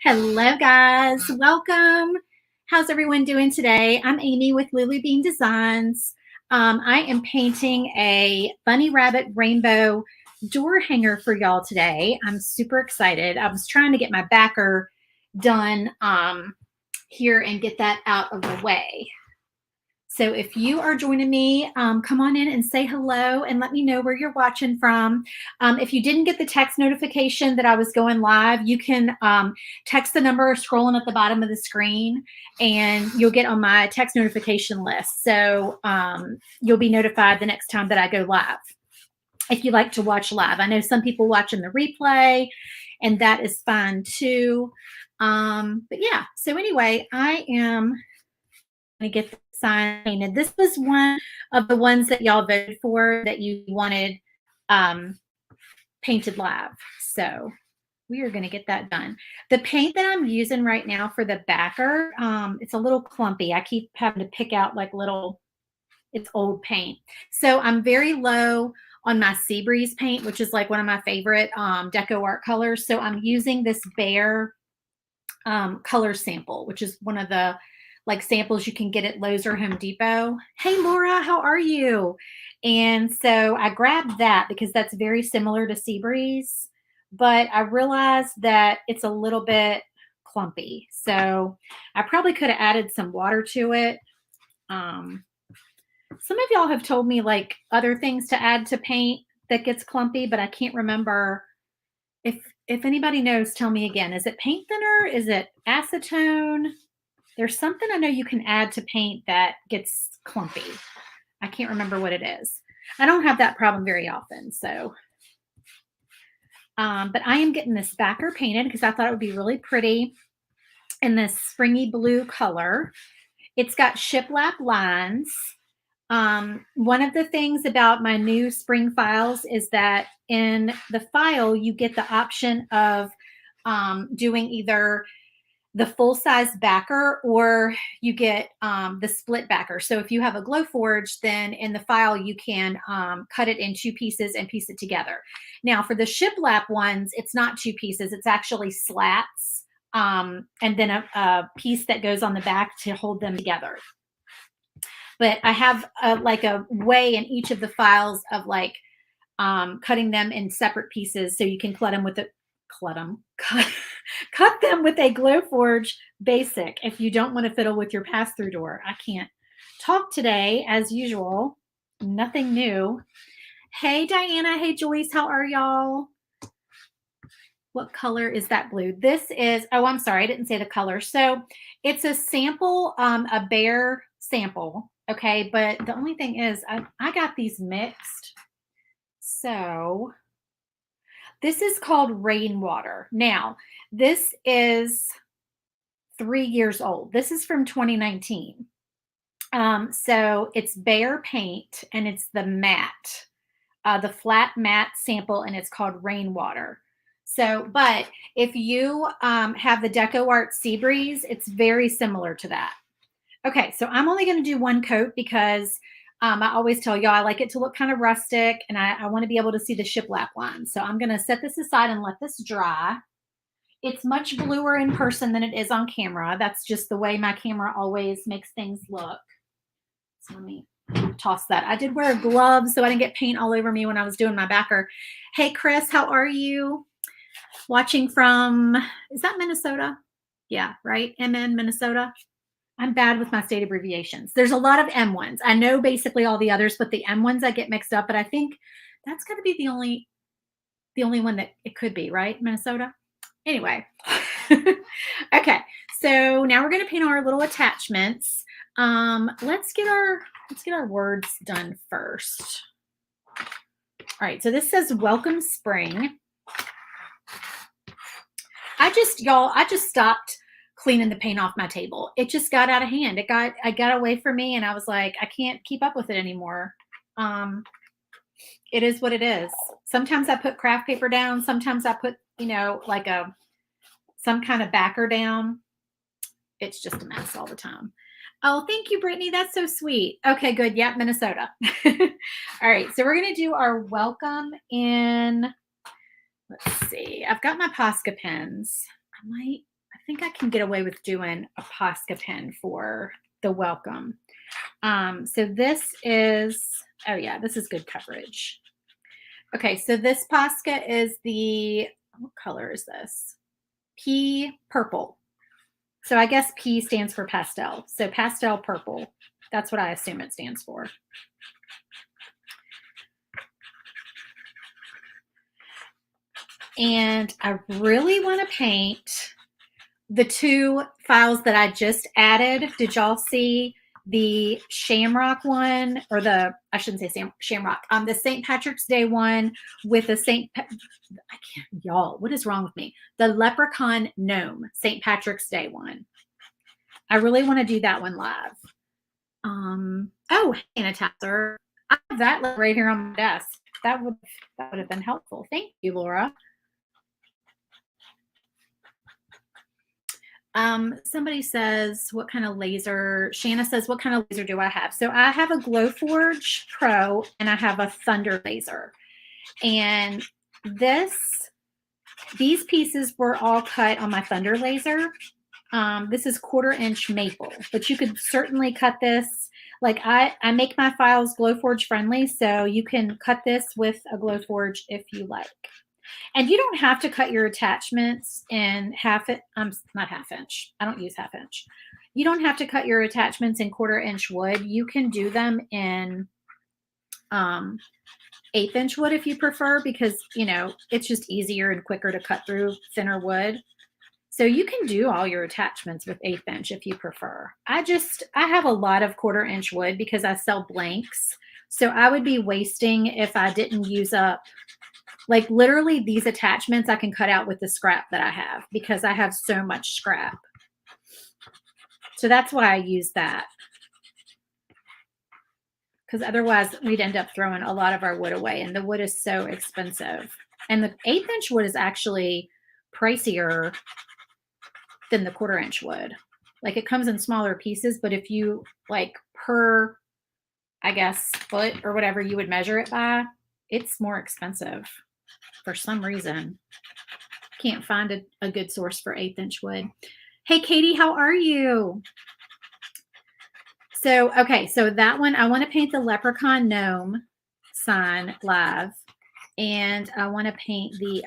Hello, guys. Welcome. How's everyone doing today? I'm Amy with Lily Bean Designs. I am painting a bunny rabbit rainbow door hanger for y'all today. I'm super excited. I was trying to get my backer done here and get that out of the way. So if you are joining me, come on in and say hello and let me know where you're watching from. If you didn't get the text notification that I was going live, you can text the number scrolling at the bottom of the screen and you'll get on my text notification list. So you'll be notified the next time that I go live. If you like to watch live, I know some people watching the replay and that is fine too. But yeah, so anyway, I am going to get the sign painted. This was one of the ones that y'all voted for that you wanted painted live. So we are going to get that done. The paint that I'm using right now for the backer, it's a little clumpy. I keep having to pick out like little, it's old paint. So I'm very low on my Sea Breeze paint, which is like one of my favorite deco art colors. So I'm using this Bear color sample, which is one of the like samples you can get at Lowe's or Home Depot. Hey, Laura, how are you? And so I grabbed that because that's very similar to Sea Breeze, but I realized that it's a little bit clumpy. So I probably could have added some water to it. Some of y'all have told me like other things to add to paint that gets clumpy, but I can't remember. If anybody knows, tell me again. Is it paint thinner? Is it acetone? There's something I know you can add to paint that gets clumpy. I can't remember what it is. I don't have that problem very often. So, but I am getting this backer painted because I thought it would be really pretty in this springy blue color. It's got shiplap lines. One of the things about my new spring files is that in the file, you get the option of doing either the full-size backer or you get the split backer. So if you have a Glowforge, then in the file you can cut it in two pieces and piece it together. Now for the shiplap ones, it's not two pieces, it's actually slats and then a piece that goes on the back to hold them together. But I have like a way in each of the files of like cutting them in separate pieces so you can cut them with a Glowforge basic if you don't want to fiddle with your pass-through door. I can't talk today as usual. Nothing new. Hey, Diana. Hey, Joyce. How are y'all? What color is that blue? This is, oh, I'm sorry. I didn't say the color. So it's a sample, a Bear sample. Okay. But the only thing is I got these mixed. So this is called Rainwater. Now, this is 3 years old. This is from 2019. So it's Bear paint and it's the matte, the flat matte sample, and it's called Rainwater. So, but if you have the Deco Art Sea Breeze, it's very similar to that. Okay, so I'm only going to do one coat because I always tell y'all I like it to look kind of rustic and I want to be able to see the shiplap line. So I'm going to set this aside and let this dry. It's much bluer in person than it is on camera. That's just the way my camera always makes things look. So let me toss that. I did wear gloves so I didn't get paint all over me when I was doing my backer. Hey, Chris, how are you? Watching from, is that Minnesota? Yeah, right? MN, Minnesota. I'm bad with my state abbreviations. There's a lot of M ones. I know basically all the others, but the M ones I get mixed up. But I think that's got to be the only one that it could be, right? Minnesota. Anyway, okay. So now we're going to paint our little attachments. Let's get our words done first. All right. So this says "Welcome Spring." I just stopped cleaning the paint off my table. It just got out of hand. It got away from me and I was like, I can't keep up with it anymore. It is what it is. Sometimes I put craft paper down. Sometimes I put, like some kind of backer down. It's just a mess all the time. Oh, thank you, Brittany. That's so sweet. Okay, good. Yep, Minnesota. All right. So we're going to do our welcome in, let's see. I've got my Posca pens. I think I can get away with doing a Posca pin for the welcome. So this is, oh yeah, this is good coverage. Okay, so this Posca is the, what color is this? Pea purple. So I guess P stands for pastel. So pastel purple. That's what I assume it stands for. And I really want to paint the two files that I just added. Did y'all see the Shamrock one, or the, I shouldn't say Shamrock, the St. Patrick's Day one with the y'all, what is wrong with me? The Leprechaun Gnome St. Patrick's Day one. I really want to do that one live. Oh, sanitizer. I have that right here on my desk. That would have been helpful. Thank you, Laura. Somebody says, what kind of laser? Shanna says, what kind of laser do I have? So I have a Glowforge Pro and I have a Thunder laser. And these pieces were all cut on my Thunder laser. This is 1/4" maple, but you could certainly cut this. Like I make my files Glowforge friendly, so you can cut this with a Glowforge if you like. And you don't have to cut your attachments in not half inch. I don't use half inch. You don't have to cut your attachments in 1/4" wood. You can do them in 1/8" wood if you prefer, because it's just easier and quicker to cut through thinner wood. So you can do all your attachments with 1/8" if you prefer. I have a lot of 1/4" wood because I sell blanks. So I would be wasting if I didn't use up, like literally these attachments I can cut out with the scrap that I have because I have so much scrap. So that's why I use that. Because otherwise we'd end up throwing a lot of our wood away, and the wood is so expensive. And the 1/8" wood is actually pricier than the 1/4" wood. Like it comes in smaller pieces, but if you like per, I guess, foot or whatever you would measure it by, it's more expensive for some reason. Can't find a good source for 1/8" wood. Hey, Katie, how are you? So, okay, so that one, I want to paint the Leprechaun Gnome sign live. And I want to paint the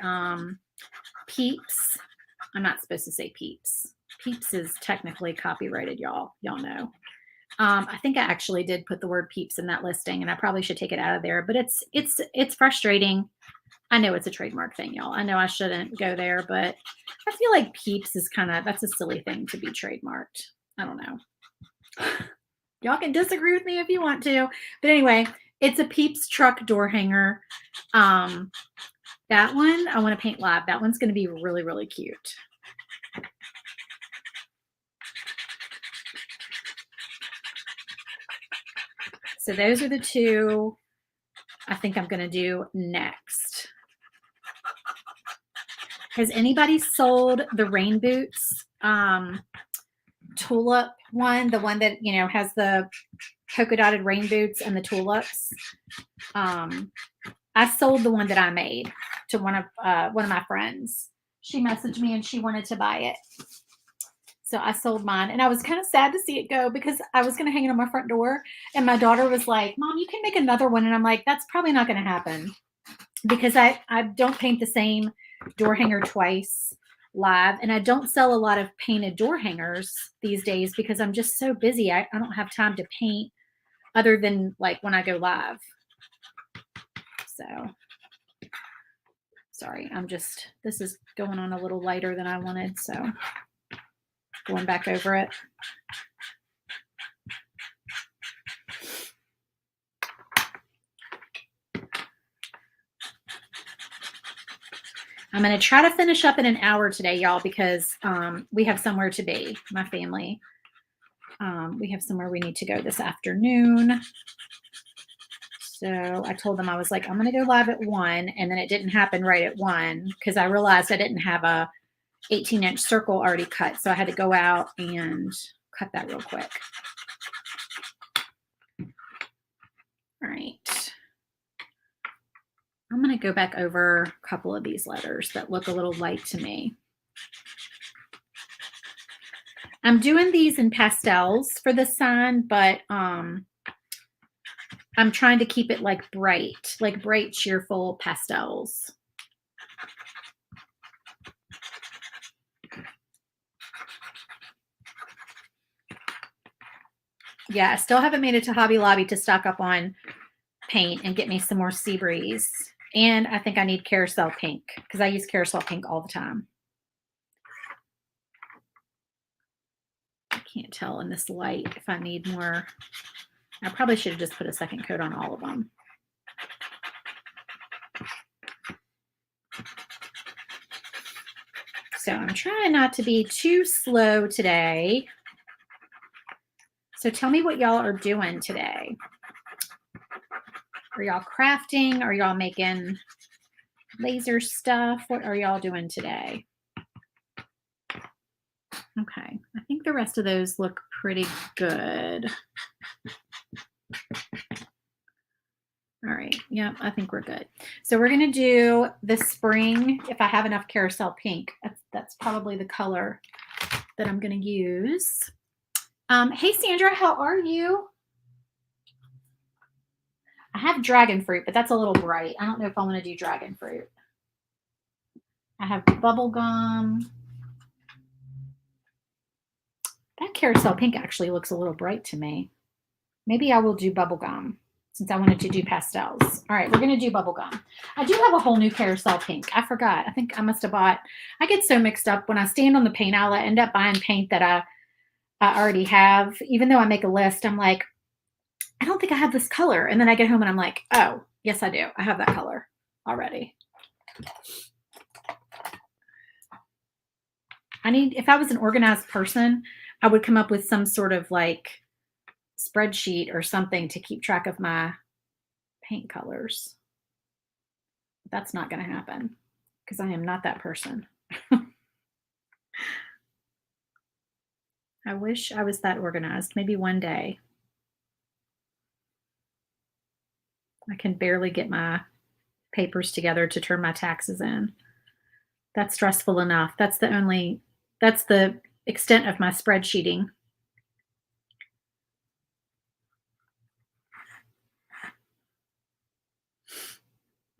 Peeps. I'm not supposed to say Peeps. Peeps is technically copyrighted, y'all. Y'all know. I think I actually did put the word Peeps in that listing, and I probably should take it out of there. But it's frustrating. I know it's a trademark thing, y'all. I know I shouldn't go there, but I feel like Peeps is that's a silly thing to be trademarked. I don't know. Y'all can disagree with me if you want to. But anyway, it's a Peeps truck door hanger. That one I want to paint live. That one's going to be really, really cute. So those are the two I think I'm going to do next. Has anybody sold the rain boots tulip one? The one that, has the polka dotted rain boots and the tulips. I sold the one that I made to one of my friends. She messaged me and she wanted to buy it. So I sold mine, and I was kind of sad to see it go because I was going to hang it on my front door, and my daughter was like, Mom, you can make another one. And I'm like, that's probably not going to happen because I don't paint the same door hanger twice live, and I don't sell a lot of painted door hangers these days because I'm just so busy. I don't have time to paint other than like when I go live. So sorry, this is going on a little lighter than I wanted, so going back over it. I'm going to try to finish up in an hour today, y'all, because we have somewhere to be, my family. We have somewhere we need to go this afternoon. So I told them, I was like, I'm going to go live at 1, and then it didn't happen right at 1 because I realized I didn't have a 18" circle already cut. So I had to go out and cut that real quick. All right. I'm going to go back over a couple of these letters that look a little light to me. I'm doing these in pastels for the sign, but I'm trying to keep it like bright, cheerful pastels. Yeah, I still haven't made it to Hobby Lobby to stock up on paint and get me some more Sea Breeze. And I think I need Carousel Pink because I use Carousel Pink all the time. I can't tell in this light if I need more. I probably should have just put a second coat on all of them. So I'm trying not to be too slow today. So tell me what y'all are doing today. Are y'all crafting? Are y'all making laser stuff? What are y'all doing today? Okay, I think the rest of those look pretty good. All right, yep, I think we're good. So we're gonna do the spring, if I have enough Carousel Pink. That's probably the color that I'm gonna use. Hey Sandra, how are you? I have dragon fruit, but that's a little bright. I don't know if I want to do dragon fruit. I have bubble gum. That Carousel Pink actually looks a little bright to me. Maybe I will do bubble gum since I wanted to do pastels. All right, we're going to do bubble gum. I do have a whole new Carousel Pink. I forgot. I think I must have bought. I get so mixed up when I stand on the paint aisle. I end up buying paint that I already have. Even though I make a list, I'm like, I don't think I have this color. And then I get home and I'm like, oh, yes, I do. I have that color already. If I was an organized person, I would come up with some sort of like spreadsheet or something to keep track of my paint colors. That's not going to happen because I am not that person. I wish I was that organized. Maybe one day. I can barely get my papers together to turn my taxes in. That's stressful enough. That's the extent of my spreadsheeting.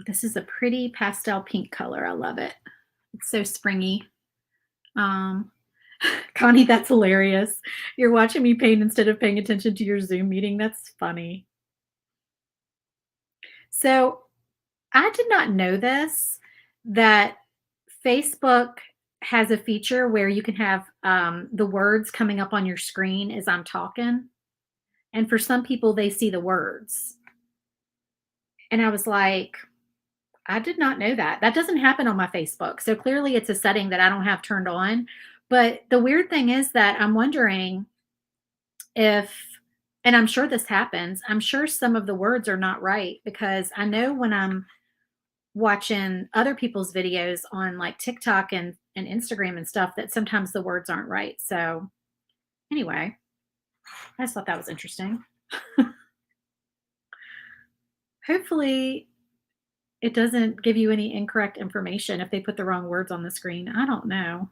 This is a pretty pastel pink color. I love it. It's so springy. Connie, that's hilarious. You're watching me paint instead of paying attention to your Zoom meeting. That's funny. So I did not know this, that Facebook has a feature where you can have the words coming up on your screen as I'm talking. And for some people, they see the words. And I was like, I did not know that. That doesn't happen on my Facebook. So clearly it's a setting that I don't have turned on. But the weird thing is that I'm wondering if, and I'm sure this happens, I'm sure some of the words are not right because I know when I'm watching other people's videos on like TikTok and Instagram and stuff that sometimes the words aren't right. So anyway, I just thought that was interesting. Hopefully it doesn't give you any incorrect information if they put the wrong words on the screen. I don't know.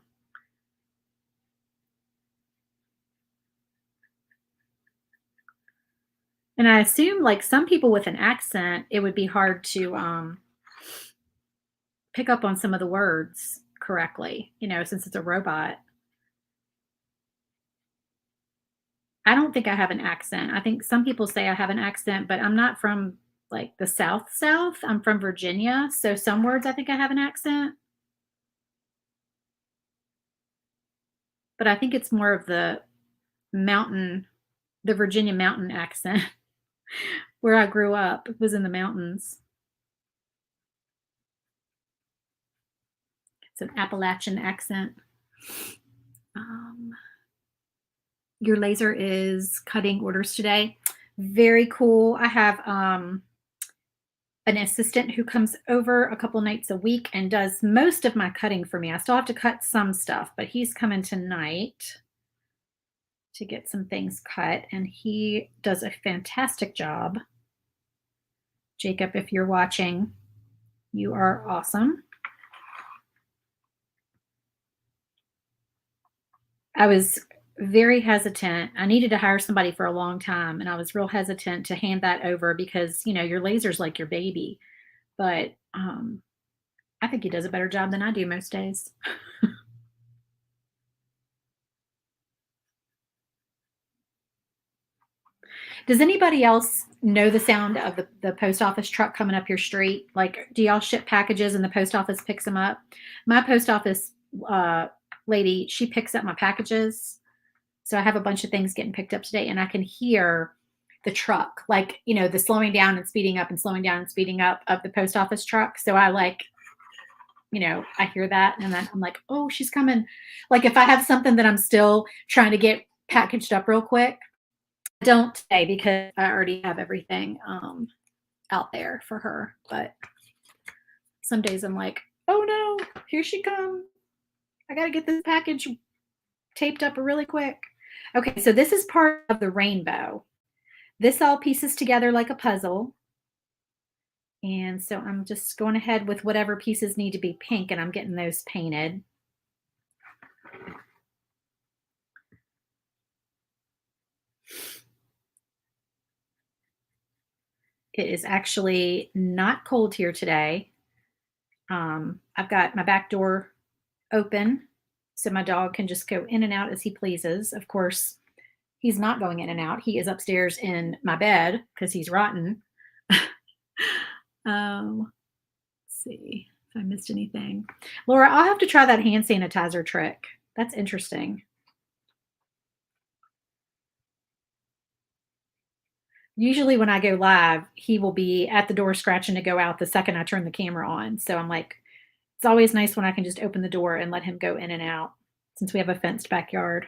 And I assume like some people with an accent, it would be hard to pick up on some of the words correctly, since it's a robot. I don't think I have an accent. I think some people say I have an accent, but I'm not from like the South. I'm from Virginia. So some words I think I have an accent. But I think it's more of the Virginia mountain accent where I grew up. It was in the mountains. It's an Appalachian accent. Your laser is cutting orders today. Very cool. I have an assistant who comes over a couple nights a week and does most of my cutting for me. I still have to cut some stuff, but he's coming tonight to get some things cut, and he does a fantastic job. Jacob, if you're watching, you are awesome. I was very hesitant. I needed to hire somebody for a long time, and I was real hesitant to hand that over because, your laser's like your baby. But, I think he does a better job than I do most days. Does anybody else know the sound of the post office truck coming up your street? Like, do y'all ship packages and the post office picks them up? My post office uh, lady, she picks up my packages. So I have a bunch of things getting picked up today, and I can hear the truck, like, the slowing down and speeding up and slowing down and speeding up of the post office truck. So I like, I hear that, and then I'm like, oh, she's coming. Like, if I have something that I'm still trying to get packaged up real quick, I don't today because I already have everything out there for her. But some days I'm like, oh no, here she comes. I got to get this package taped up really quick. Okay, so this is part of the rainbow. This all pieces together like a puzzle. And so I'm just going ahead with whatever pieces need to be pink, and I'm getting those painted. It is actually not cold here today. I've got my back door open so my dog can just go in and out as he pleases. Of course, he's not going in and out. He is upstairs in my bed because he's rotten. Let's see if I missed anything. Laura, I'll have to try that hand sanitizer trick. That's interesting. Usually when I go live, he will be at the door scratching to go out the second I turn the camera on. So I'm like, it's always nice when I can just open the door and let him go in and out since we have a fenced backyard.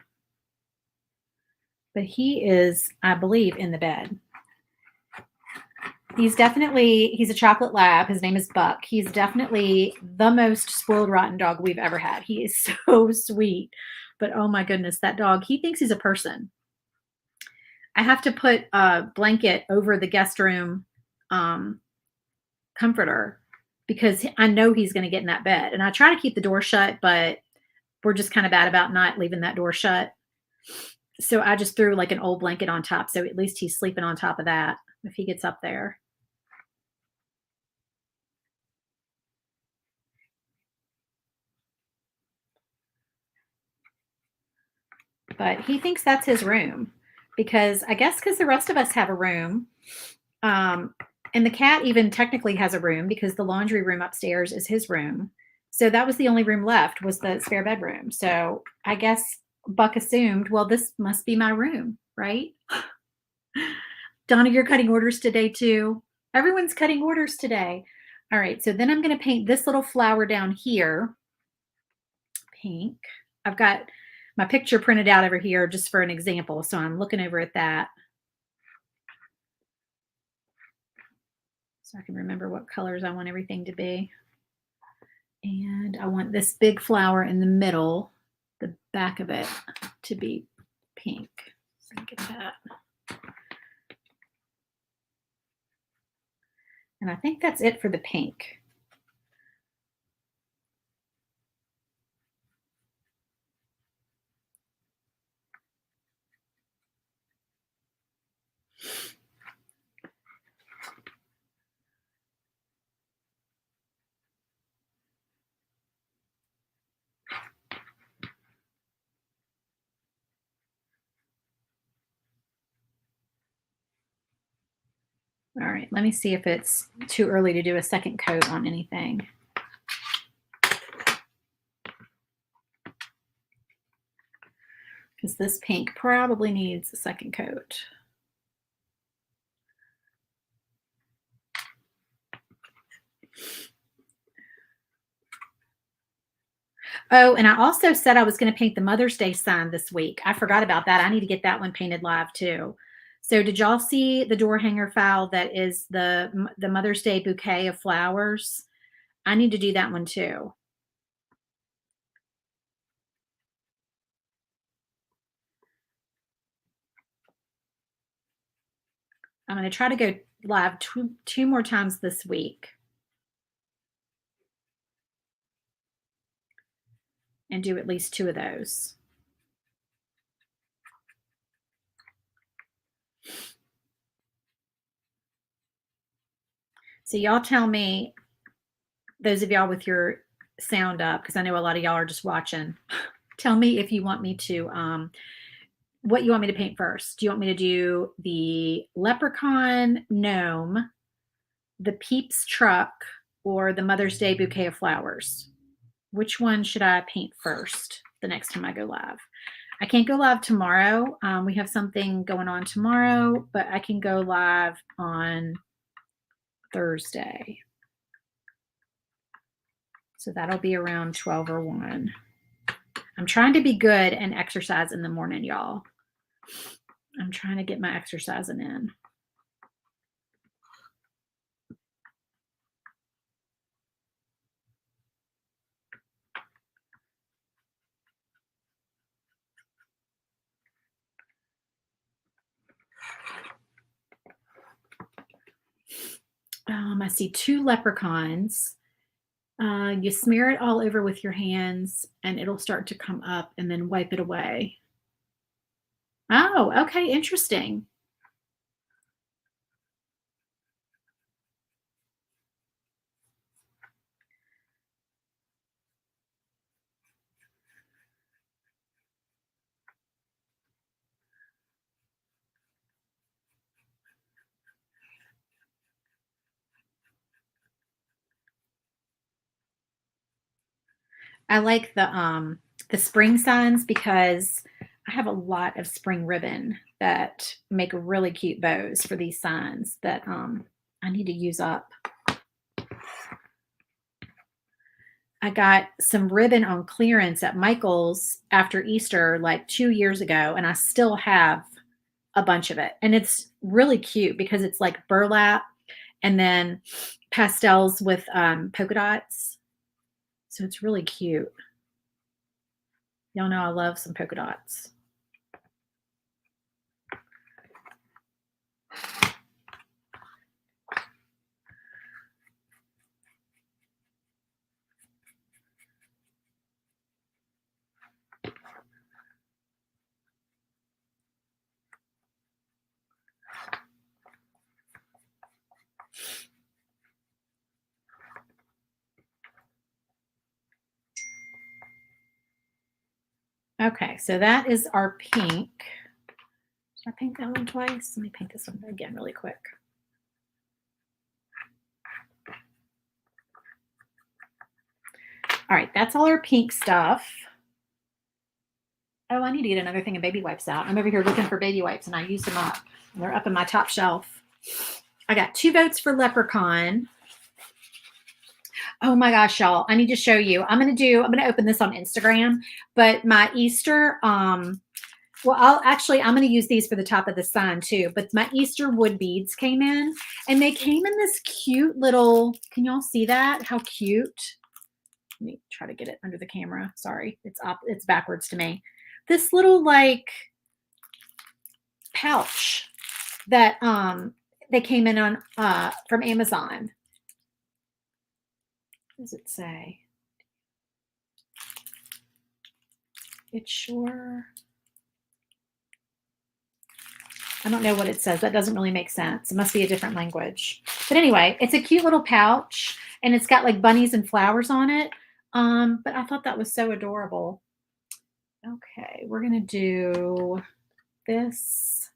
But he is, I believe, in the bed. He's a chocolate lab. His name is Buck. He's definitely the most spoiled rotten dog we've ever had. He is so sweet. But oh my goodness, that dog, he thinks he's a person. I have to put a blanket over the guest room comforter because I know he's going to get in that bed. And I try to keep the door shut, but we're just kind of bad about not leaving that door shut. So I just threw like an old blanket on top. So at least he's sleeping on top of that if he gets up there. But he thinks that's his room because I guess because the rest of us have a room. Um, and the cat even technically has a room because the laundry room upstairs is his room. So that was the only room left was the spare bedroom. So I guess Buck assumed, well, this must be my room, right? Donna, you're cutting orders today too. Everyone's cutting orders today. All right, so then I'm going to paint this little flower down here pink. I've got my picture printed out over here just for an example, so I'm looking over at that. So I can remember what colors I want everything to be. And I want this big flower in the middle, the back of it, to be pink. So get that. And I think that's it for the pink. All right, let me see if it's too early to do a second coat on anything. Because this pink probably needs a second coat. Oh, and I also said I was going to paint the Mother's Day sign this week. I forgot about that. I need to get that one painted live too. So did y'all see the door hanger file that is the Mother's Day bouquet of flowers? I need to do that one too. I'm going to try to go live two more times this week and do at least two of those. So y'all tell me, those of y'all with your sound up, because I know a lot of y'all are just watching. Tell me if you want me to, what you want me to paint first. Do you want me to do the leprechaun gnome, the Peeps truck, or the Mother's Day bouquet of flowers? Which one should I paint first the next time I go live? I can't go live tomorrow. We have something going on tomorrow, but I can go live on Thursday. So that'll be around 12 or 1. I'm trying to be good and exercise in the morning, y'all. I'm trying to get my exercising in. I see 2 leprechauns. You smear it all over with your hands and it'll start to come up, and then wipe it away. Oh, okay, interesting. I like the spring signs because I have a lot of spring ribbon that make really cute bows for these signs that I need to use up. I got some ribbon on clearance at Michael's after Easter like 2 years ago, and I still have a bunch of it. And it's really cute because it's like burlap and then pastels with polka dots. So it's really cute. Y'all know I love some polka dots. Okay, so that is our pink. Should I paint that one twice? Let me paint this one again really quick. All right, that's all our pink stuff. Oh, I need to get another thing of baby wipes out. I'm over here looking for baby wipes and I used them up. They're up in my top shelf. I got 2 votes for leprechaun. Oh my gosh, y'all. I need to show you. I'm going to open this on Instagram, but my Easter, I'm going to use these for the top of the sign too, but my Easter wood beads came in, and they came in this cute little, can y'all see that? How cute. Let me try to get it under the camera. Sorry. It's backwards to me. This little like pouch that, they came in on, from Amazon. What does it say? It's sure. I don't know what it says. That doesn't really make sense. It must be a different language. But anyway, it's a cute little pouch, and it's got like bunnies and flowers on it. But I thought that was so adorable. Okay, we're going to do this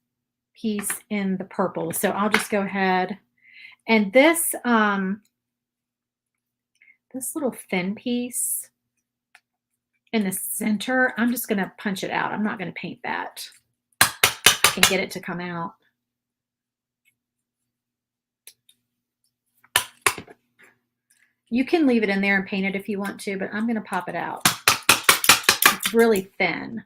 piece in the purple. So I'll just go ahead. And this, this little thin piece in the center, I'm just going to punch it out. I'm not going to paint that. I can get it to come out. You can leave it in there and paint it if you want to, but I'm going to pop it out. It's really thin.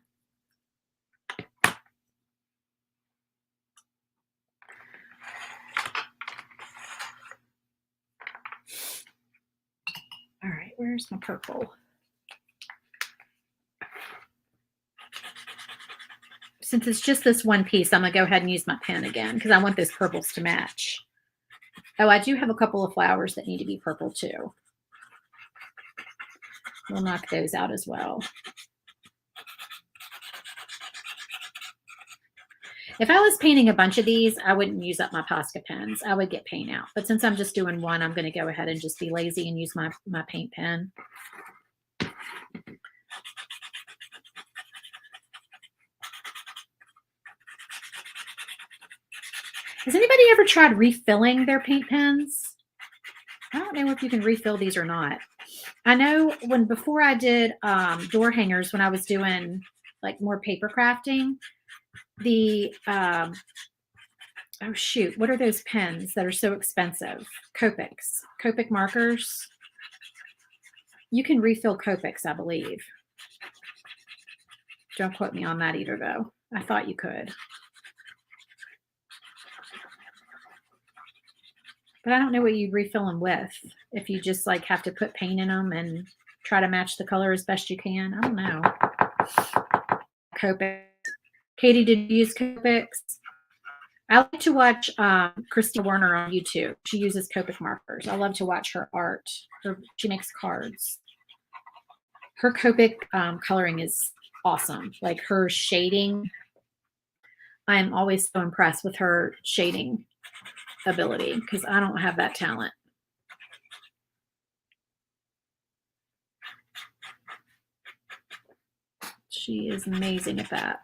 All right, where's my purple? Since it's just this one piece, I'm going to go ahead and use my pen again because I want those purples to match. Oh, I do have a couple of flowers that need to be purple too. We'll knock those out as well. If I was painting a bunch of these, I wouldn't use up my Posca pens. I would get paint out. But since I'm just doing one, I'm going to go ahead and just be lazy and use my paint pen. Has anybody ever tried refilling their paint pens? I don't know if you can refill these or not. I know before I did door hangers, when I was doing like more paper crafting, the oh shoot, what are those pens that are so expensive? Copic markers. You can refill Copics, I believe. Don't quote me on that either, though. I thought you could. But I don't know what you'd refill them with. If you just like have to put paint in them and try to match the color as best you can. I don't know. Copics. Katie, did you use Copics? I like to watch Christina Werner on YouTube. She uses Copic markers. I love to watch her art. She makes cards. Her Copic coloring is awesome. Like her shading, I am always so impressed with her shading ability because I don't have that talent. She is amazing at that.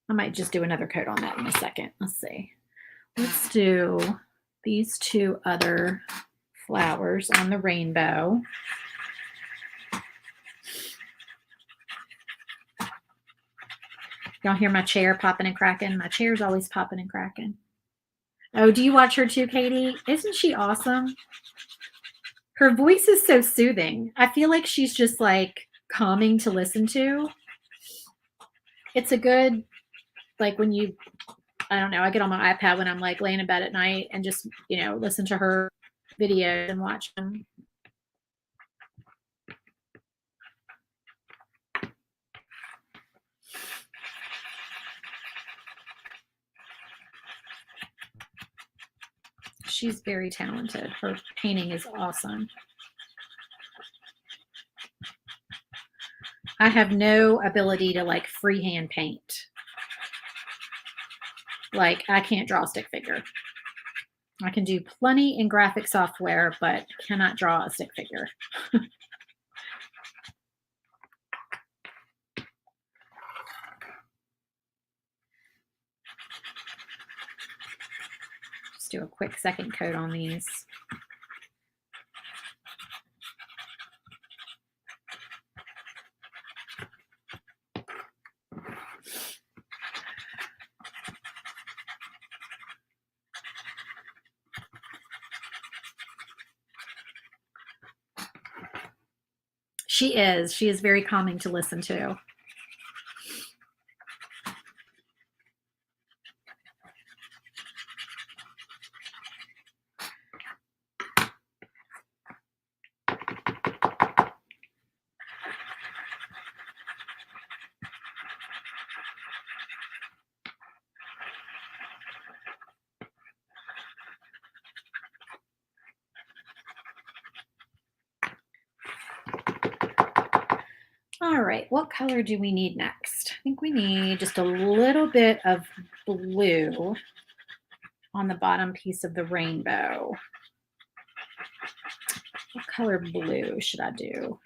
I might just do another coat on that in a second. Let's see. Let's do these two other flowers on the rainbow. Y'all hear my chair popping and cracking? My chair's always popping and cracking. Oh, do you watch her too, Katie? Isn't she awesome? Her voice is so soothing. I feel like she's just like calming to listen to. It's a good, like when you, I don't know, I get on my iPad when I'm like laying in bed at night and just, you know, listen to her videos and watch them. She's very talented. Her painting is awesome. I have no ability to like freehand paint. Like I can't draw a stick figure. I can do plenty in graphic software, but cannot draw a stick figure. Just do a quick second coat on these. She is very calming to listen to. All right, what color do we need next? I think we need just a little bit of blue on the bottom piece of the rainbow. What color blue should I do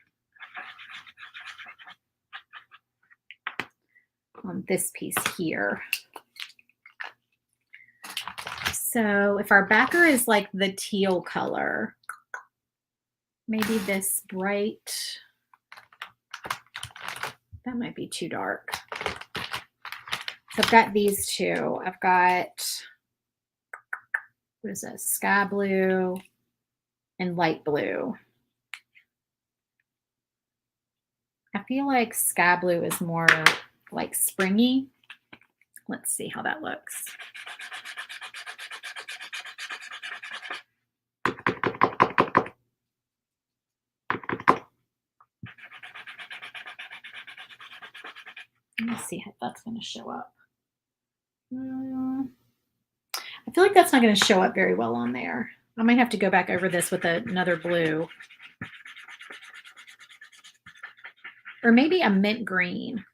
on this piece here? So if our backer is like the teal color, maybe this bright, that might be too dark. So I've got these two. I've got, what is this? Sky blue and light blue. I feel like sky blue is more like springy. Let's see how that looks. Let me see how that's going to show up. I feel like that's not going to show up very well on there. I might have to go back over this with another blue. Or maybe a mint green.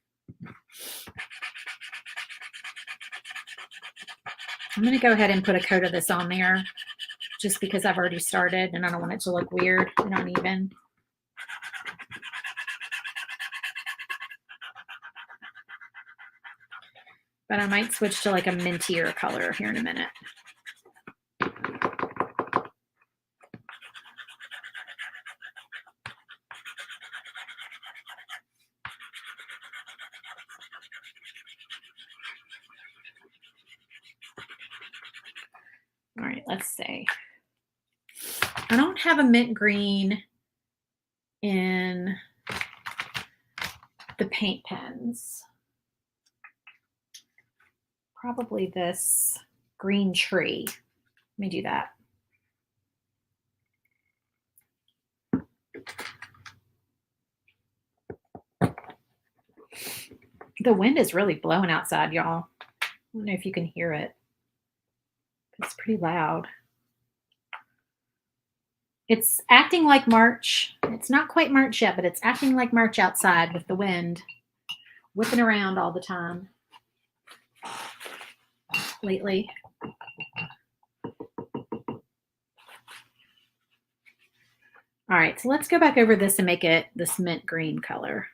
I'm going to go ahead and put a coat of this on there just because I've already started and I don't want it to look weird and uneven. But I might switch to like a mintier color here in a minute. All right, let's see. I don't have a mint green in the paint pens. Probably this green tree. Let me do that. The wind is really blowing outside, y'all. I don't know if you can hear it. It's pretty loud. It's acting like March. It's not quite March yet, but it's acting like March outside with the wind whipping around all the time lately. All right, so let's go back over this and make it this mint green color.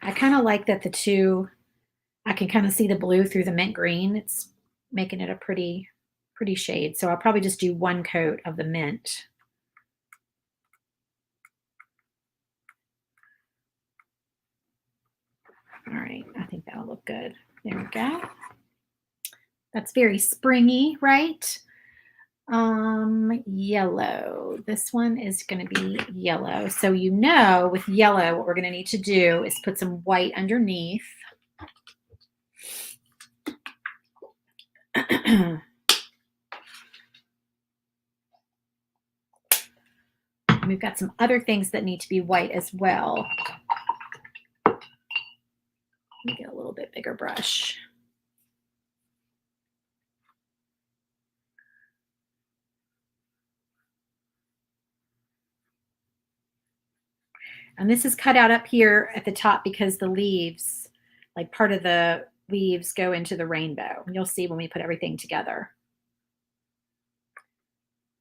I kind of like that the two, I can kind of see the blue through the mint green. It's making it a pretty shade. So I'll probably just do one coat of the mint. All right, I think that'll look good. There we go. That's very springy, right? Yellow. This one is going to be yellow. So you know with yellow, what we're going to need to do is put some white underneath. We've got some other things that need to be white as well. Let me get a little bit bigger brush. And this is cut out up here at the top because the leaves, like part of the leaves go into the rainbow. And you'll see when we put everything together.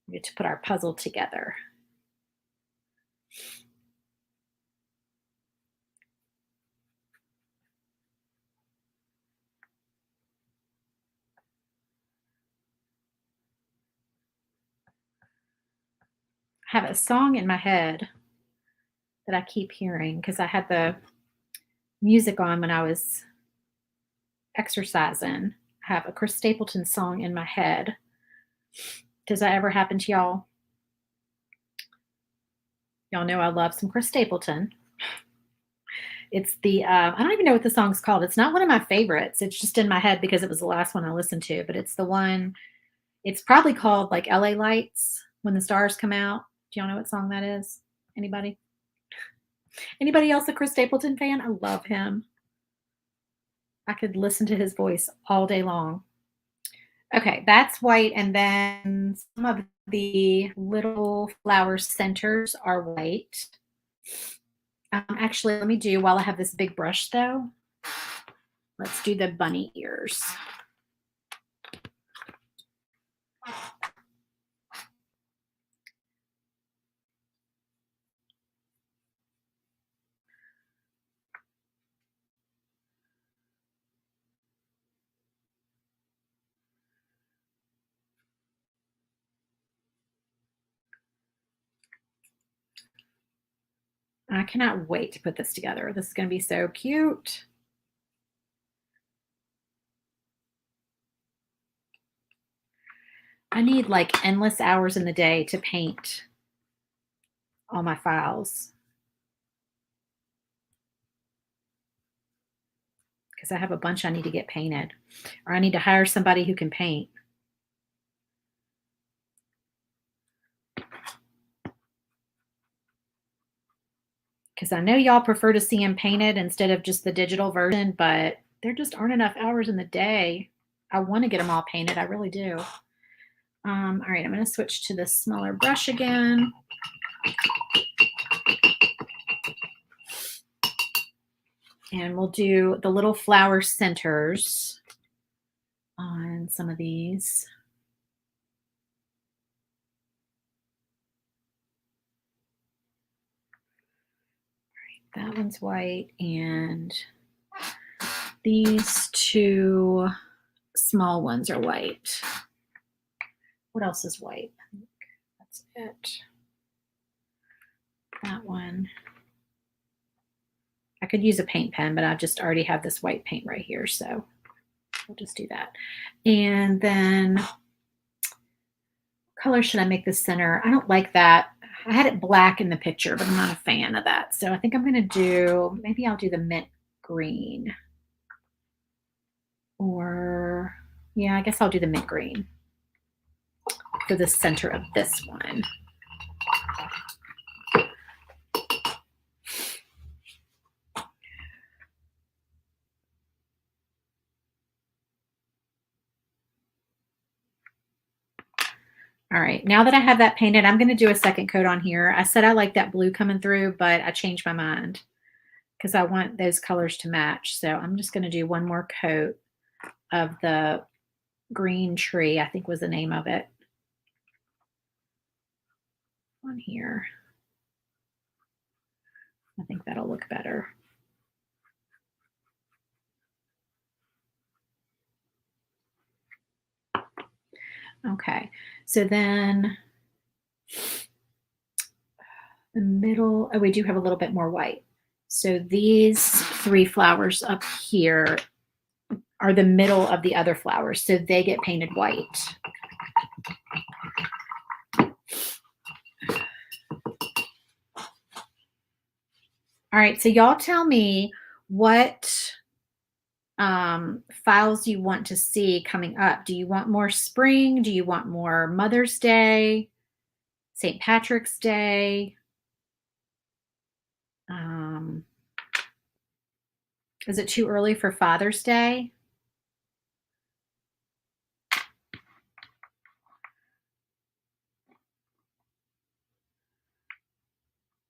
We get to put our puzzle together. I have a song in my head that I keep hearing because I had the music on when I was exercising. I have a Chris Stapleton song in my head. Does that ever happen to y'all? Y'all know I love some Chris Stapleton. It's the, I don't even know what the song's called. It's not one of my favorites. It's just in my head because it was the last one I listened to, but it's the one, it's probably called like LA Lights, When the Stars Come Out. Do y'all know what song that is? Anybody? Anybody else a Chris Stapleton fan? I love him. I could listen to his voice all day long. Okay, that's white. And then some of the little flower centers are white. Actually, let me do, while I have this big brush though, let's do the bunny ears. I cannot wait to put this together. This is going to be so cute. I need like endless hours in the day to paint all my files because I have a bunch I need to get painted, or I need to hire somebody who can paint. Because I know y'all prefer to see them painted instead of just the digital version, but there just aren't enough hours in the day. I want to get them all painted. I really do. All right, I'm going to switch to this smaller brush again. And we'll do the little flower centers on some of these. All right, that one's white, and these two small ones are white. What else is white? I think that's it. That one. I could use a paint pen, but I just already have this white paint right here, so we'll just do that. And then, what color should I make the center? I don't like that. I had it black in the picture, but I'm not a fan of that. So I think I'm going to do, maybe I'll do the mint green. Or, yeah, I guess I'll do the mint green for the center of this one. All right, now that I have that painted, I'm going to do a second coat on here. I said I like that blue coming through, but I changed my mind because I want those colors to match. So I'm just going to do one more coat of the green tree, I think was the name of it, on here. I think that'll look better. Okay, so then the middle, oh, we do have a little bit more white. So these three flowers up here are the middle of the other flowers, so they get painted white. All right, so y'all tell me what files you want to see coming up. Do you want more spring? Do you want more Mother's Day, St. Patrick's Day? Is it too early for Father's Day?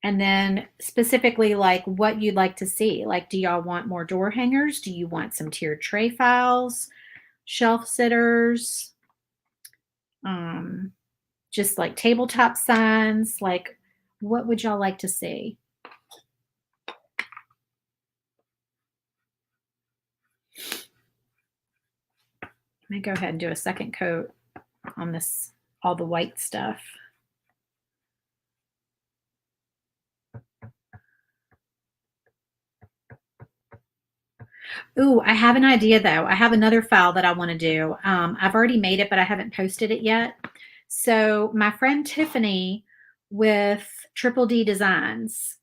And then specifically, like what you'd like to see. Like, do y'all want more door hangers? Do you want some tiered tray files, shelf sitters, just like tabletop signs? Like, what would y'all like to see? Let me go ahead and do a second coat on this, all the white stuff. Ooh, I have an idea though. I have another file that I want to do. I've already made it, but I haven't posted it yet. So my friend Tiffany with Triple D Designs,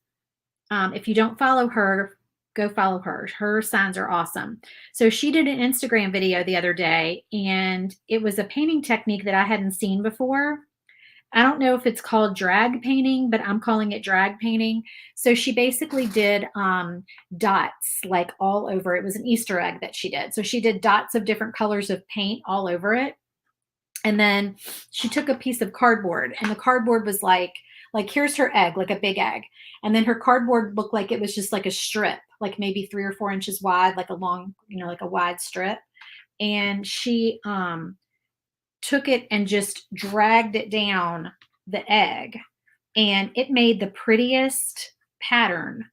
if you don't follow her, go follow her. Her signs are awesome. So she did an Instagram video the other day, and it was a painting technique that I hadn't seen before. I don't know if it's called drag painting, but I'm calling it drag painting. So she basically did dots like all over. It was an Easter egg that she did. So she did dots of different colors of paint all over it. And then she took a piece of cardboard, and the cardboard was like here's her egg, like a big egg. And then her cardboard looked like it was just like a strip, like maybe 3 or 4 inches wide, like a long, like a wide strip. And she took it and just dragged it down the egg, and it made the prettiest pattern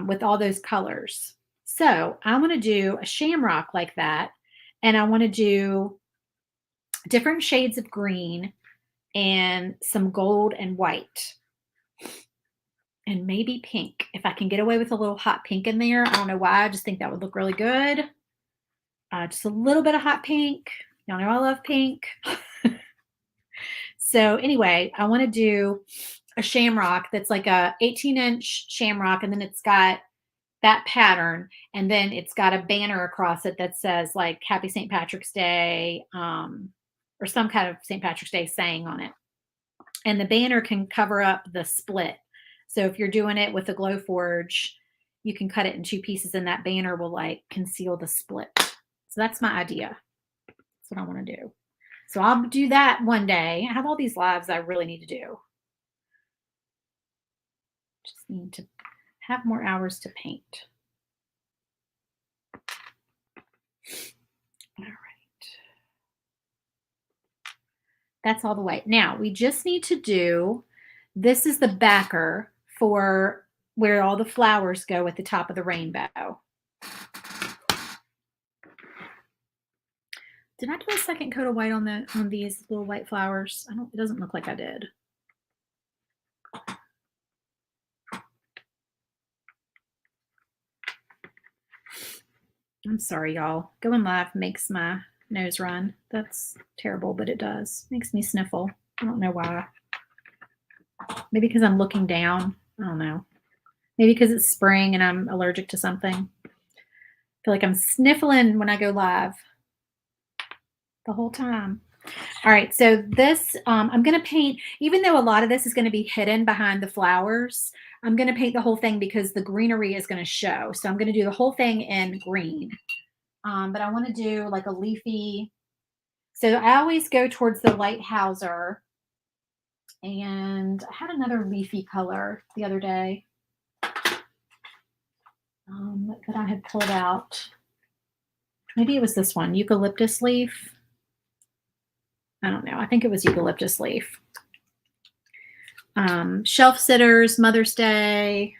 with all those colors. So I want to do a shamrock like that, and I want to do different shades of green and some gold and white and maybe pink. If I can get away with a little hot pink in there, I don't know why, I just think that would look really good. Just a little bit of hot pink. Y'all know I love pink. So anyway, I want to do a shamrock that's like a 18-inch shamrock, and then it's got that pattern, and then it's got a banner across it that says like Happy St. Patrick's Day, or some kind of St. Patrick's Day saying on it. And the banner can cover up the split. So if you're doing it with a Glowforge, you can cut it in 2 pieces, and that banner will like conceal the split. So that's my idea. That's what I want to do. So I'll do that one day. I have all these lives I really need to do. Just need to have more hours to paint. All right. That's all the way. Now we just need to do, this is the backer for where all the flowers go at the top of the rainbow. Did I do a second coat of white on these little white flowers? It doesn't look like I did. I'm sorry, y'all. Going live makes my nose run. That's terrible, but it does. Makes me sniffle. I don't know why. Maybe because I'm looking down. I don't know. Maybe because it's spring and I'm allergic to something. I feel like I'm sniffling when I go live the whole time. All right, so this, I'm going to paint, even though a lot of this is going to be hidden behind the flowers, I'm going to paint the whole thing because the greenery is going to show. So I'm going to do the whole thing in green. But I want to do like a leafy, so I always go towards the light houser. And I had another leafy color the other day that I had pulled out. Maybe it was this one, eucalyptus leaf. I don't know. I think it was eucalyptus leaf. Shelf sitters, Mother's Day.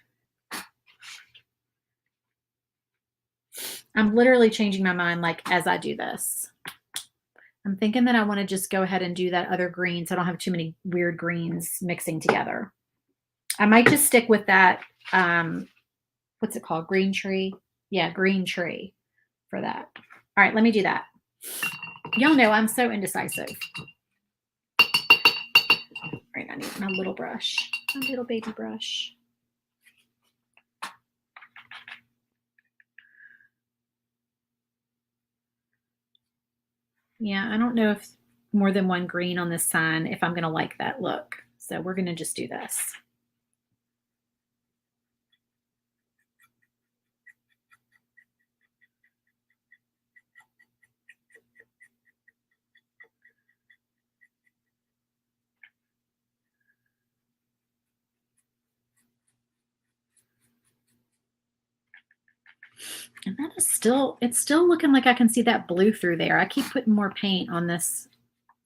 I'm literally changing my mind like as I do this. I'm thinking that I want to just go ahead and do that other green so I don't have too many weird greens mixing together. I might just stick with that, what's it called? Green tree? Yeah, green tree for that. All right, let me do that. Y'all know I'm so indecisive. All right, I need my little brush, my little baby brush. Yeah, I don't know if more than one green on this sign, if I'm going to like that look. So we're going to just do this. And that is still, it's still looking like I can see that blue through there. I keep putting more paint on this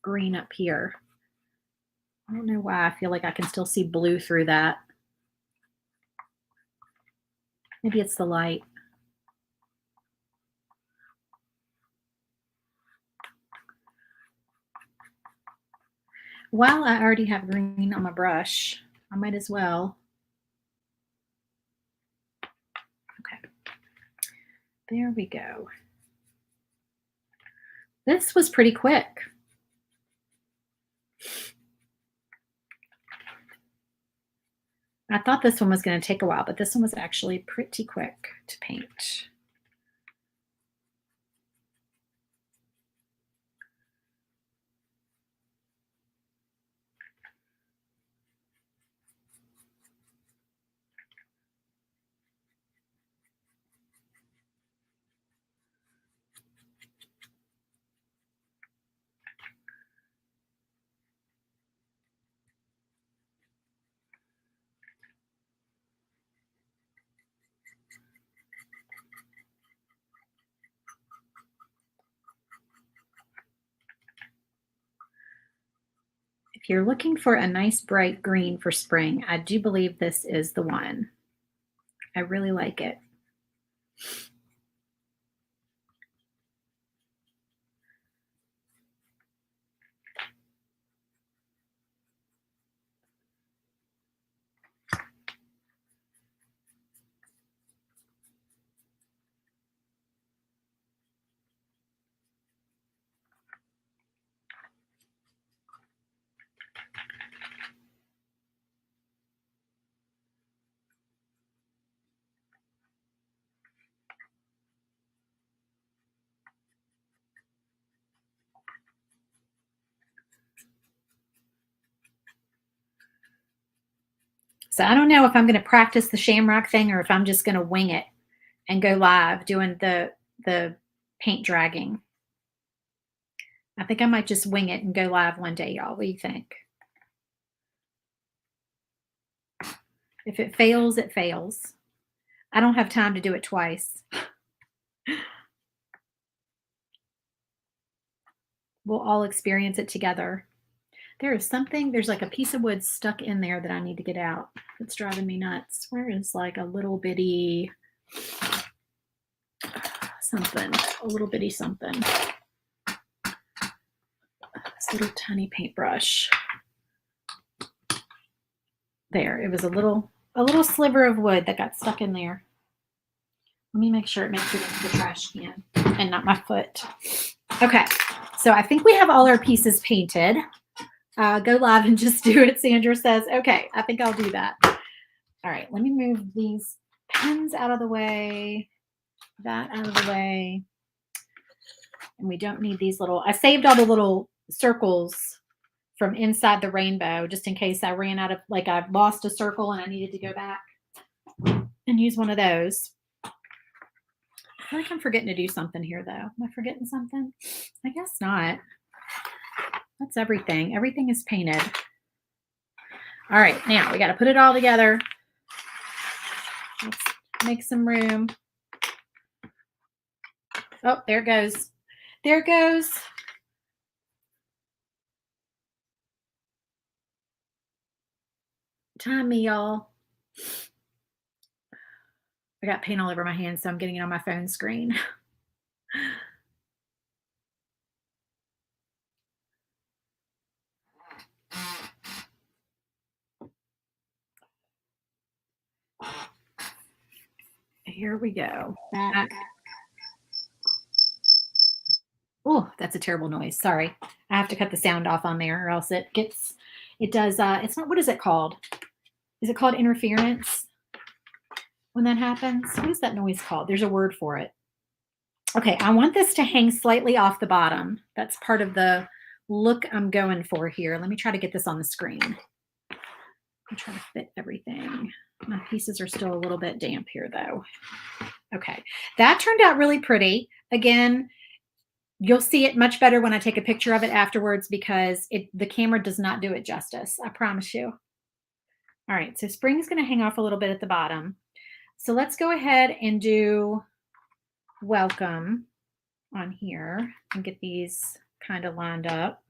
green up here. I don't know why I feel like I can still see blue through that. Maybe it's the light. While I already have green on my brush, I might as well. Okay. There we go. This was pretty quick. I thought this one was going to take a while, but this one was actually pretty quick to paint. If you're looking for a nice bright green for spring, I do believe this is the one. I really like it. So I don't know if I'm going to practice the shamrock thing or if I'm just going to wing it and go live doing the paint dragging. I think I might just wing it and go live one day, y'all. What do you think? If it fails, it fails. I don't have time to do it twice. We'll all experience it together. There's like a piece of wood stuck in there that I need to get out. It's driving me nuts. Where is like a little bitty something, a little bitty something. This little tiny paintbrush. There, it was a little sliver of wood that got stuck in there. Let me make sure it makes it into the trash can and not my foot. Okay, so I think we have all our pieces painted. Go live and just do it, Sandra says. Okay, I think I'll do that. All right, let me move these pens out of the way, that out of the way. And we don't need these little, I saved all the little circles from inside the rainbow just in case I ran out of, like I've lost a circle and I needed to go back and use one of those. I feel like I'm forgetting to do something here though. Am I forgetting something? I guess not. That's everything. Everything is painted. All right, now we got to put it all together. Let's make some room. Oh, there it goes. There it goes. Time me, y'all. I got paint all over my hands, so I'm getting it on my phone screen. Here we go. Back. Oh, that's a terrible noise. Sorry. I have to cut the sound off on there or else it does, it's not, what is it called? Is it called interference when that happens? What is that noise called? There's a word for it. Okay, I want this to hang slightly off the bottom. That's part of the look I'm going for here. Let me try to get this on the screen. I'm trying to fit everything. My pieces are still a little bit damp here though. Okay, that turned out really pretty. Again, you'll see it much better when I take a picture of it afterwards because the camera does not do it justice. I promise you. All right, so spring's going to hang off a little bit at the bottom. So let's go ahead and do welcome on here and get these kind of lined up.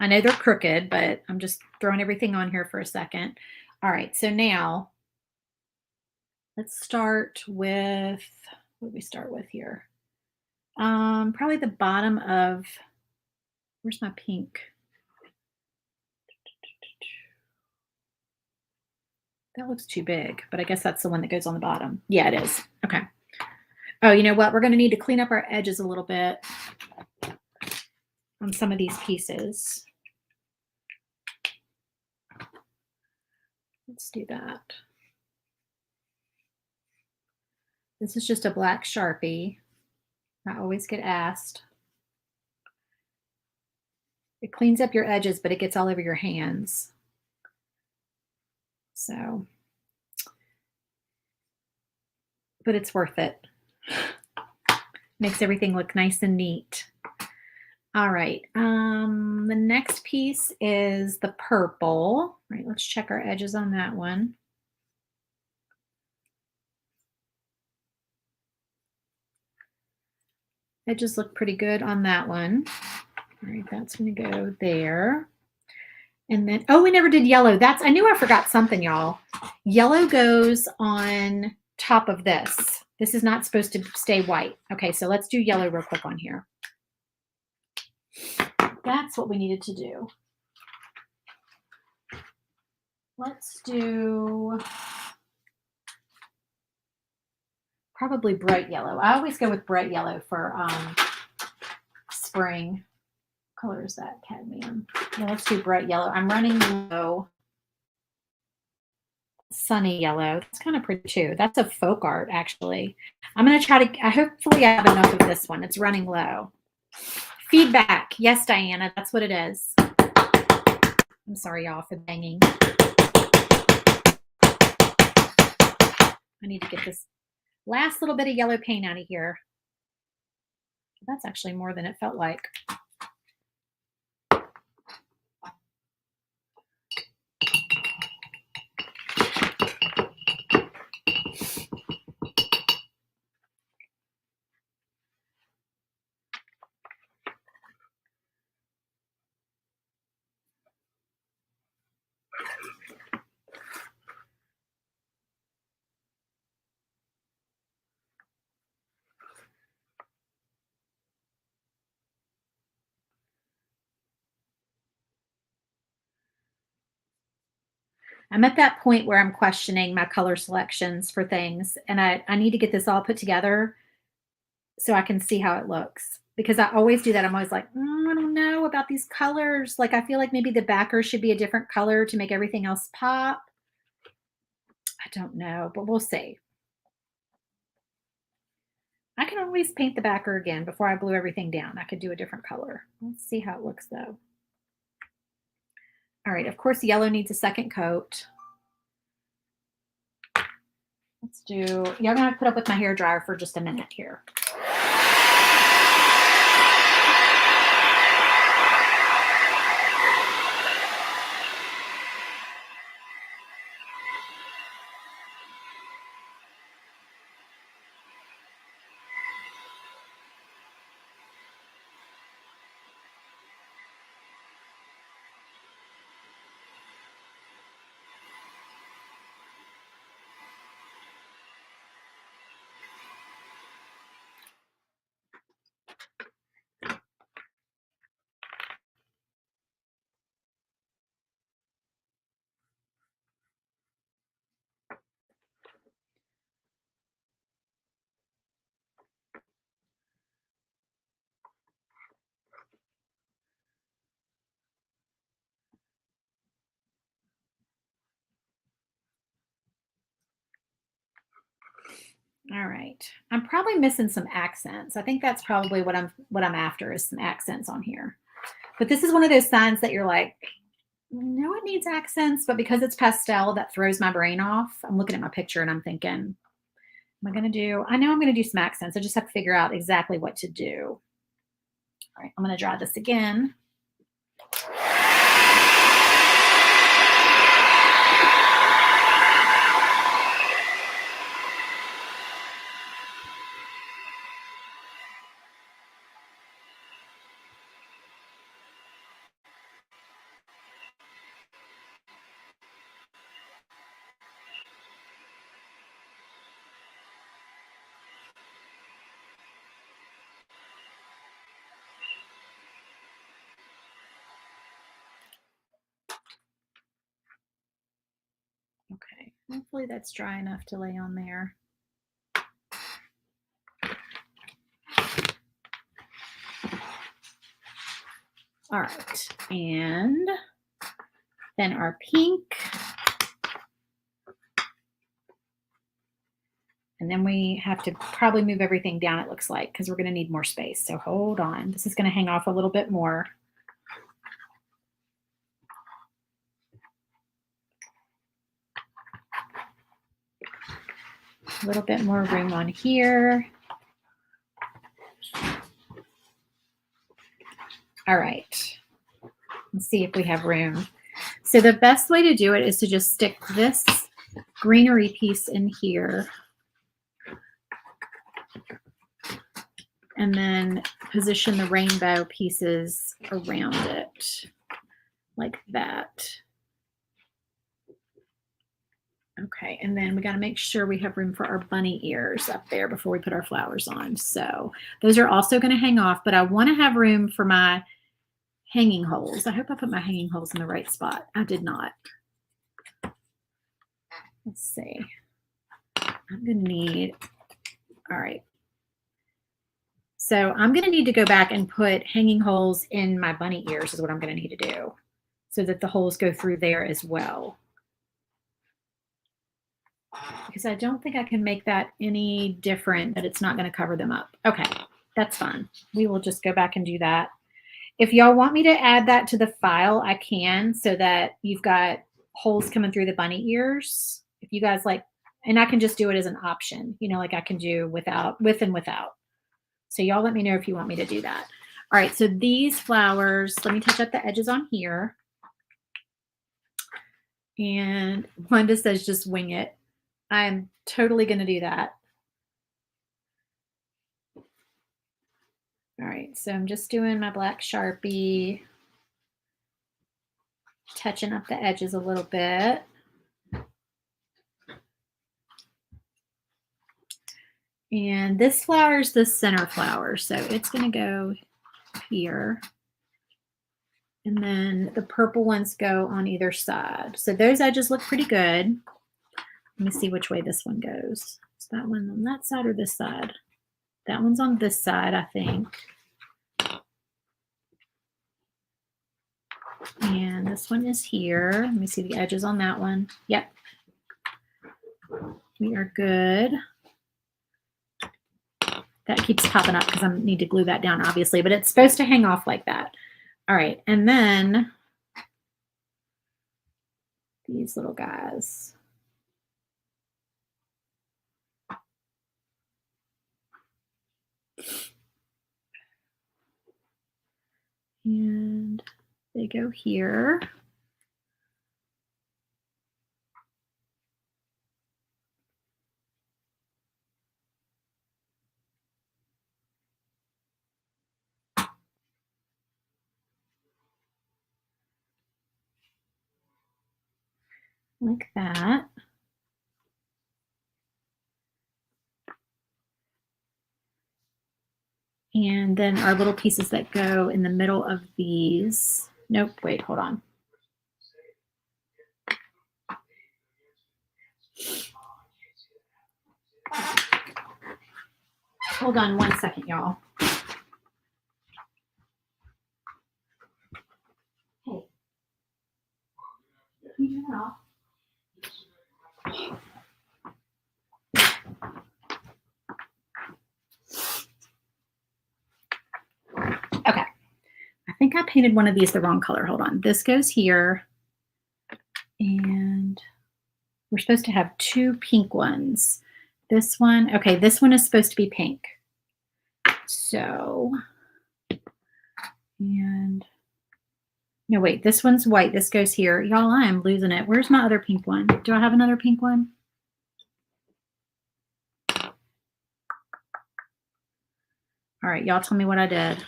I know they're crooked, but I'm just throwing everything on here for a second. All right, so now let's start with, what do we start with here? Probably the bottom of, where's my pink? That looks too big, but I guess that's the one that goes on the bottom. Yeah, it is. Okay. Oh, you know what? We're going to need to clean up our edges a little bit on some of these pieces. Let's do that. This is just a black Sharpie. I always get asked. It cleans up your edges, but it gets all over your hands. So, but it's worth it. Makes everything look nice and neat. All right, the next piece is the purple. All right, let's check our edges on that one. Edges look pretty good on that one. All right, that's gonna go there. And then, oh, we never did yellow. I knew I forgot something, y'all. Yellow goes on top of this. This is not supposed to stay white. Okay, so let's do yellow real quick on here. That's what we needed to do. Let's do probably bright yellow. I always go with bright yellow for spring. What color is that? Cadmium. Yeah, let's do bright yellow. I'm running low. Sunny yellow. That's kind of pretty too. That's a folk art, actually. I'm going to try to, hopefully I have enough of this one. It's running low. Feedback. Yes, Diana, that's what it is. I'm sorry, y'all, for banging. I need to get this last little bit of yellow paint out of here. That's actually more than it felt like. I'm at that point where I'm questioning my color selections for things, and I need to get this all put together so I can see how it looks. Because I always do that. I'm always like, I don't know about these colors. Like, I feel like maybe the backer should be a different color to make everything else pop. I don't know, but we'll see. I can always paint the backer again before I glue everything down. I could do a different color. Let's see how it looks though. All right, of course, yellow needs a second coat. Let's do, you're gonna have to put up with my hair dryer for just a minute here. All right. I'm probably missing some accents. I think that's probably what I'm after is some accents on here. But this is one of those signs that you're like, no, it needs accents, but because it's pastel, that throws my brain off. I'm looking at my picture and I'm thinking, I know I'm gonna do some accents. I just have to figure out exactly what to do. All right, I'm gonna draw this again. Okay, hopefully that's dry enough to lay on there. All right, and then our pink. And then we have to probably move everything down, it looks like, because we're going to need more space. So hold on. This is going to hang off a little bit more. A little bit more room on here. All right. Let's see if we have room. So the best way to do it is to just stick this greenery piece in here. And then position the rainbow pieces around it like that. Okay, and then we got to make sure we have room for our bunny ears up there before we put our flowers on. So those are also going to hang off, but I want to have room for my hanging holes. I hope I put my hanging holes in the right spot. I did not. Let's see. I'm going to need, all right. So I'm going to need to go back and put hanging holes in my bunny ears is what I'm going to need to do so that the holes go through there as well. Because I don't think I can make that any different, that it's not going to cover them up. Okay, that's fine. We will just go back and do that. If y'all want me to add that to the file, I can, so that you've got holes coming through the bunny ears. If you guys like, and I can just do it as an option, you know, like I can do with and without. So y'all let me know if you want me to do that. All right, so these flowers, let me touch up the edges on here. And Wanda says just wing it. I'm totally going to do that. All right, so I'm just doing my black Sharpie, touching up the edges a little bit. And this flower is the center flower, so it's going to go here. And then the purple ones go on either side. So those edges look pretty good. Let me see which way this one goes. Is that one on that side or this side? That one's on this side, I think. And this one is here. Let me see the edges on that one. Yep. We are good. That keeps popping up because I need to glue that down, obviously, but it's supposed to hang off like that. All right, and then these little guys. And they go here. Like that. And then our little pieces that go in the middle of these. Nope, wait, hold on. Hold on 1 second, y'all. Hey. Can you turn it off? Okay. I think I painted one of these the wrong color. Hold on. This goes here. And we're supposed to have 2 pink ones. This one, okay, this one is supposed to be pink. So, and no, wait, this one's white. This goes here. Y'all, I am losing it. Where's my other pink one? Do I have another pink one? All right, y'all tell me what I did.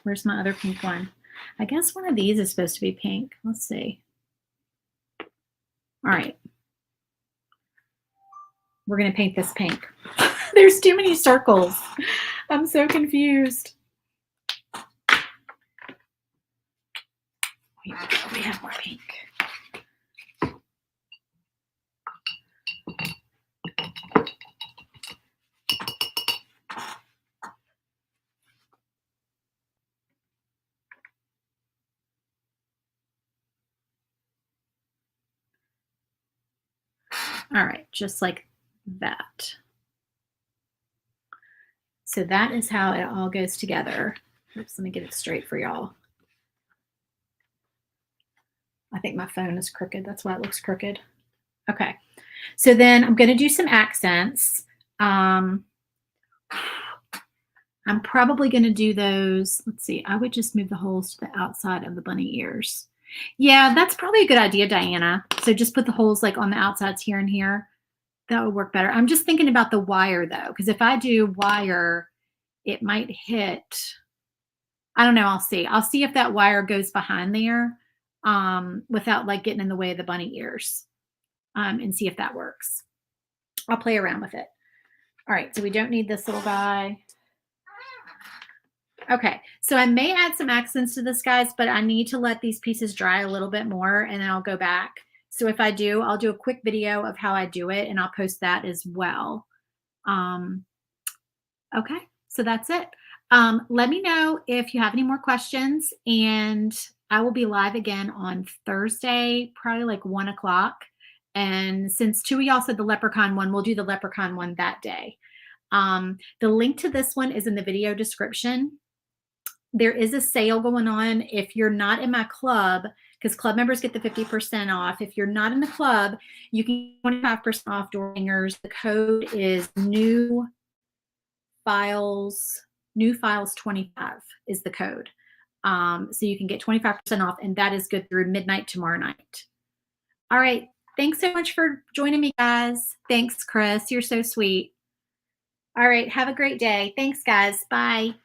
Where's my other pink one? I guess one of these is supposed to be pink. Let's see. All right. We're going to paint this pink. There's too many circles. I'm so confused. We have more pink. All right, just like that. So that is how it all goes together. Oops, let me get it straight for y'all. I think my phone is crooked. That's why it looks crooked. Okay, so then I'm going to do some accents. I'm probably going to do those. Let's see. I would just move the holes to the outside of the bunny ears. Yeah, that's probably a good idea, Diana. So just put the holes like on the outsides here and here. That would work better. I'm just thinking about the wire though, because if I do wire, it might hit. I don't know. I'll see. I'll see if that wire goes behind there without like getting in the way of the bunny ears and see if that works. I'll play around with it. All right. So we don't need this little guy. Okay, so I may add some accents to this, guys, but I need to let these pieces dry a little bit more, and then I'll go back. So if I do, I'll do a quick video of how I do it, and I'll post that as well. Okay, so that's it. Let me know if you have any more questions, and I will be live again on Thursday, probably like 1 o'clock. And since 2 of y'all said the leprechaun one, we'll do the leprechaun one that day. The link to this one is in the video description. There is a sale going on. If you're not in my club, because club members get the 50% off. If you're not in the club, you can get 25% off door hangers. The code is new files New files 25 is the code. So you can get 25% off, and that is good through midnight tomorrow night. All right. Thanks so much for joining me, guys. Thanks, Chris. You're so sweet. All right. Have a great day. Thanks, guys. Bye.